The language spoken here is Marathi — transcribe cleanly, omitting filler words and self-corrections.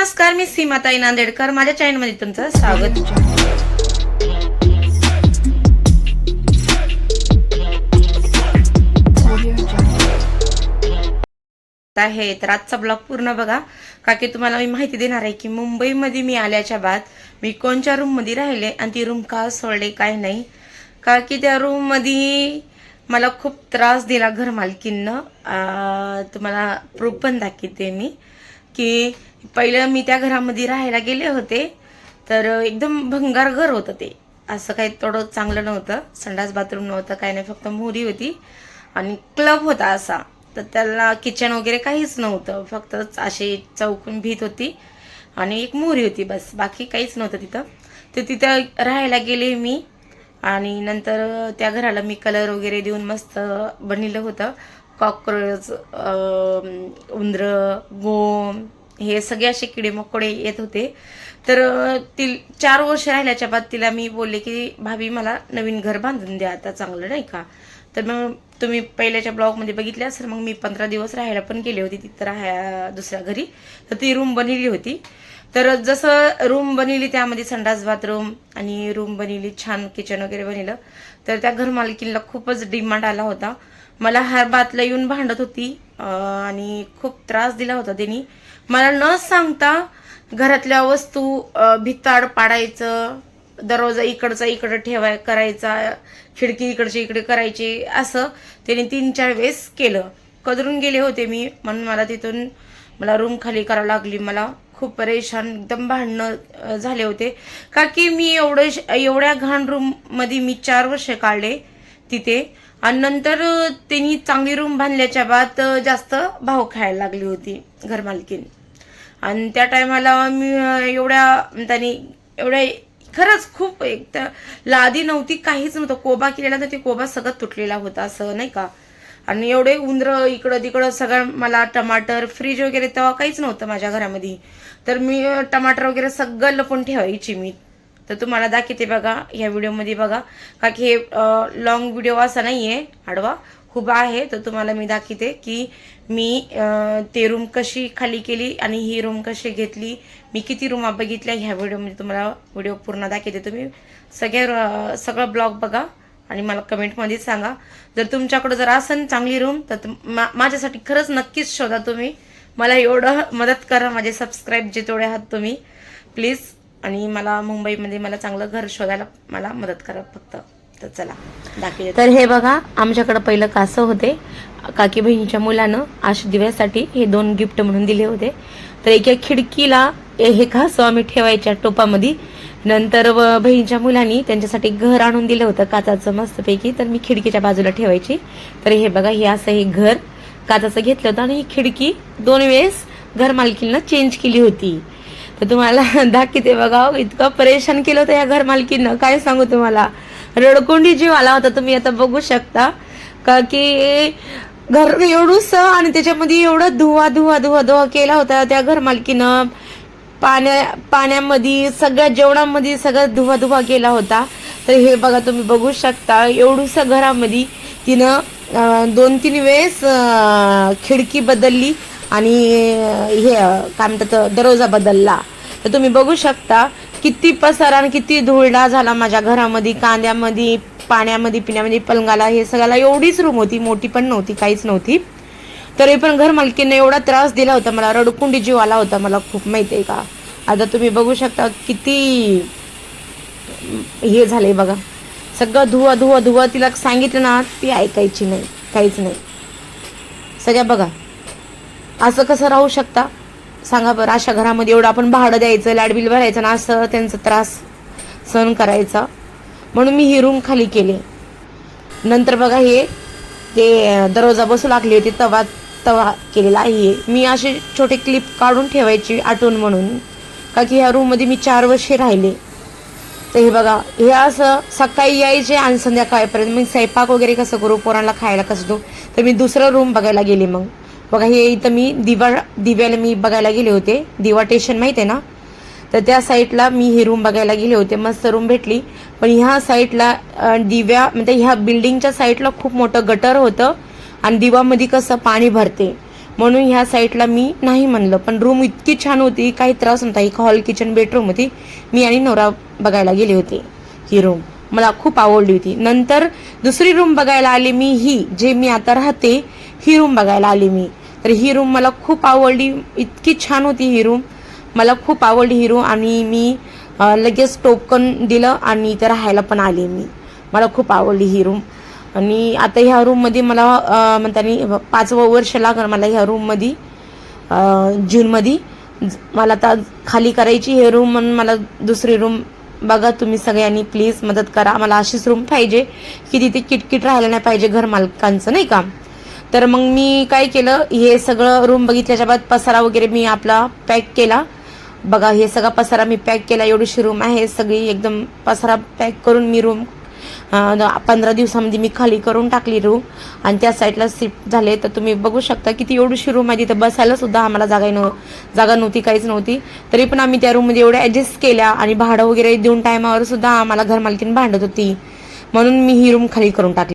नमस्कार, मी सीमाताई नांदेडकर. माझ्या चॅनलमध्ये तुमचं स्वागत आहे. तर आजचा ब्लॉग पूर्ण बघा, का की तुम्हाला मी माहिती देणार आहे की मुंबईमध्ये मी आल्याच्या बाद मी कोणत्या रूम मध्ये राहिले आणि ती रूम का सोडले काय नाही. का की त्या रूम मध्ये मला खूप त्रास दिला घर मालकीनं. तुम्हाला प्रूफ पण दाखवते मी की पहिलं मी त्या घरामध्ये राहायला गेले होते तर एकदम भंगार घर होतं ते. असं काही थोडं चांगलं नव्हतं, संडास बाथरूम नव्हतं, काही नाही, फक्त मोरी होती आणि क्लब होता असा. तर त्याला किचन वगैरे काहीच नव्हतं, फक्त अशी चौकून भीत होती आणि एक मोरी होती, बस बाकी काहीच नव्हतं तिथं. तर तिथं राहायला गेले मी आणि नंतर त्या घराला मी कलर वगैरे देऊन मस्त बनवलं होतं. कॉकरोच, उंदरं, गोम हे सगळे असे किडे मकोडे येत होते. तर ती 4 वर्ष राहिल्याच्या बाद तिला मी बोलले की भाभी मला नवीन घर बांधून द्या आता, चांगलं नाही का. तर मग तुम्ही पहिल्याच्या ब्लॉगमध्ये बघितले असेल, मग मी 15 दिवस राहायला पण गेले होते तिथं दुसऱ्या घरी. तर ती रूम बनवली होती. तर जसं रूम बनवली त्यामध्ये संडास बाथरूम आणि रूम बनवली, छान किचन वगैरे बनवलं. तर त्या घर मालकीला खूपच डिमांड आला होता. मला हर बातला येऊन भांडत होती आणि खूप त्रास दिला होता त्यांनी. मला न सांगता घरातल्या वस्तू भिताड पाडायचं, दरवाजा इकडचा इकडे करायचा, खिडकी इकडची इकडे करायची, असं त्याने 3-4 वेळेस केलं. कदरून गेले होते मी, म्हणून मला रूम खाली करावं लागली. मला खूप परेशान, एकदम भांडणं झाले होते. का की मी एवढ्या घाण रूम मध्ये मी 4 वर्ष काढले तिथे. आणि नंतर त्यांनी चांगली रूम बांधल्याच्या बाद जास्त भाव खायला लागली होती घरमालकीन. आणि त्या टायमाला मी एवढ्या खरंच खूप एक तर लादी नव्हती, काहीच नव्हतं. कोबा केलेला तर ते कोबा सगळं तुटलेला होता, असं नाही का. आणि एवढे उंदरं इकडं तिकडं सगळं. मला टमाटर, फ्रीज वगैरे तेव्हा काहीच नव्हतं माझ्या घरामध्ये. तर मी टमाटर वगैरे सगळं लपून ठेवायची मी. तर तुम्हाला दाखवते बघा ह्या व्हिडिओमध्ये बघा, का की हे लॉंग व्हिडिओ असा नाहीये, आडवा उभा आहे. तर तुम्हाला मी दाखवते की मी ते रूम कशी खाली केली आणि ही रूम कशी घेतली, मी किती रूमा बघितल्या. ह्या व्हिडिओमध्ये तुम्हाला व्हिडिओ पूर्ण दाखवते. तुम्ही सगळं ब्लॉग बघा आणि मला कमेंटमध्ये सांगा. जर तुमच्याकडे जर असेल चांगली रूम तर माझ्यासाठी खरंच नक्कीच शोधा. तुम्ही मला एवढं मदत करा, माझे सबस्क्राईब जे तेवढे आहात तुम्ही प्लीज. आणि मला मुंबईमध्ये मला चांगलं घर शोधायला मला मदत करा फक्त. तर चला दाखवते. तर हे बघा, आमच्याकडे पहिलं कासव होते. काकी बहिणीच्या मुलानं आश दिव्यासाठी हे 2 गिफ्ट म्हणून दिले होते. तर एका खिडकीला हे कासव आम्ही ठेवायच्या टोपामध्ये. नंतर बहिणीच्या मुलांनी त्यांच्यासाठी घर आणून दिलं होतं काचाचं मस्तपैकी, तर मी खिडकीच्या बाजूला ठेवायची. तर हे बघा, हे असं हे घर काचाचं घेतलं होतं आणि ही खिडकी 2 वेळेस घर मालकीनं चेंज केली होती. तर तुम्हाला दाखवते बघा, इतकं परेशान केलं होतं या घर मालकीनं, काय सांगू तुम्हाला. रडकोंडी जीव आला होता, तुम्ही आता बघू शकता. का की घर एवढूस आणि त्याच्यामध्ये एवढं धुवा केला होता त्या घर मालकीनं. पाण्यामध्ये सगळ्या जेवणामध्ये सगळं धुवा केला होता. तर हे बघा, तुम्ही बघू शकता, एवढूस घरामध्ये तिनं 2-3 वेळेस खिडकी बदलली आणि हे काय म्हणतात दरवाजा बदलला. तर तुम्ही बघू शकता किती पसारा आणि किती धुळडा झाला माझ्या घरामध्ये, कांद्यामध्ये, पाण्यामध्ये, पिण्यामध्ये, पलंगाला, हे सगळ्याला. एवढीच रूम होती, मोठी पण नव्हती, काहीच नव्हती. तरी पण घर मालकीने एवढा त्रास दिला होता मला, रडकुंडी जीव आला होता मला खूप, माहिती आहे का. आता तुम्ही बघू शकता किती हे झालंय बघा, सगळं धुवा. तिला सांगितलं ना, ती ऐकायची नाही, काहीच नाही. सगळ्या बघा, असं कसं राहू शकता सांगा बरं. अशा घरामध्ये एवढं आपण भाडं द्यायचं, लाईट बिल भरायचं ना, असं त्यांचा त्रास सहन करायचा. म्हणून मी ही रूम खाली केली. नंतर बघा, हे ते दरवाजा बसू लागले होते, तवा केलेला आहे. मी असे छोटे क्लिप काढून ठेवायची आठवण म्हणून, का की ह्या रूममध्ये मी 4 वर्षे राहिले. तर हे बघा, हे असं सकाळी यायचे आणि संध्याकाळपर्यंत मी स्वयंपाक वगैरे कसं करू, पोरांना खायला कसं देऊ. तर मी दुसरं रूम बघायला गेले. मग बघा, हे इथं मी दिव्याला मी बघायला गेले होते, दिवा स्टेशन माहिती आहे ना, तर त्या साईडला मी ही रूम बघायला गेले होते. मस्त रूम भेटली. पण ह्या साईडला दिव्या म्हणजे ह्या बिल्डिंगच्या साईडला खूप मोठं गटर होतं आणि दिवामध्ये कसं पाणी भरते. म्हणून ह्या साईडला मी नाही म्हणलं. पण रूम इतकी छान होती, काही त्रास नव्हता. एक हॉल किचन बेडरूम होती. मी आणि नवरा बघायला गेले होते ही रूम, मला खूप आवडली होती. नंतर दुसरी रूम बघायला आली मी, ही जे मी आता राहते ही रूम बघायला आली मी. तर ही रूम मला खूप आवडली, इतकी छान होती ही रूम, मला खूप आवडली ही रूम. आणि मी लगेच टोकन दिलं आणि इथं राहायला पण आले मी. मला खूप आवडली ही रूम. आणि आता ह्या रूममध्ये मला म्हणताना 5वं वर्ष लागणार मला ह्या रूममध्ये. जूनमध्ये मला आता खाली करायची हे रूम, म्हणून मला दुसरी रूम बघा तुम्ही सगळ्यांनी प्लीज मदत करा. मला अशीच रूम पाहिजे की तिथे किटकिट राहायला नाही पाहिजे घर मालकांचं, नाही का. तर मग मी काय केलं, हे सगळं रूम बघितल्याच्या बाद पसारा वगैरे मी आपला पॅक केला. बघा हे सगळा पसारा मी पॅक केला. एवढीशी रूम आहे, सगळी एकदम पसारा पॅक करून मी रूम 15 दिवसामध्ये मी खाली करून टाकली रूम. आणि त्या साईडला शिफ्ट झाले. तर तुम्ही बघू शकता किती एवढीशी रूम आहे, तिथं बसायला सुद्धा आम्हाला जागा नव्हती, काहीच नव्हती. तरी पण आम्ही त्या रूममध्ये एवढ्या ॲडजस्ट केल्या. आणि भाडं वगैरे देऊन टायमावर सुद्धा आम्हाला घरमालकीन भांडत होती, म्हणून मी ही रूम खाली करून टाकली.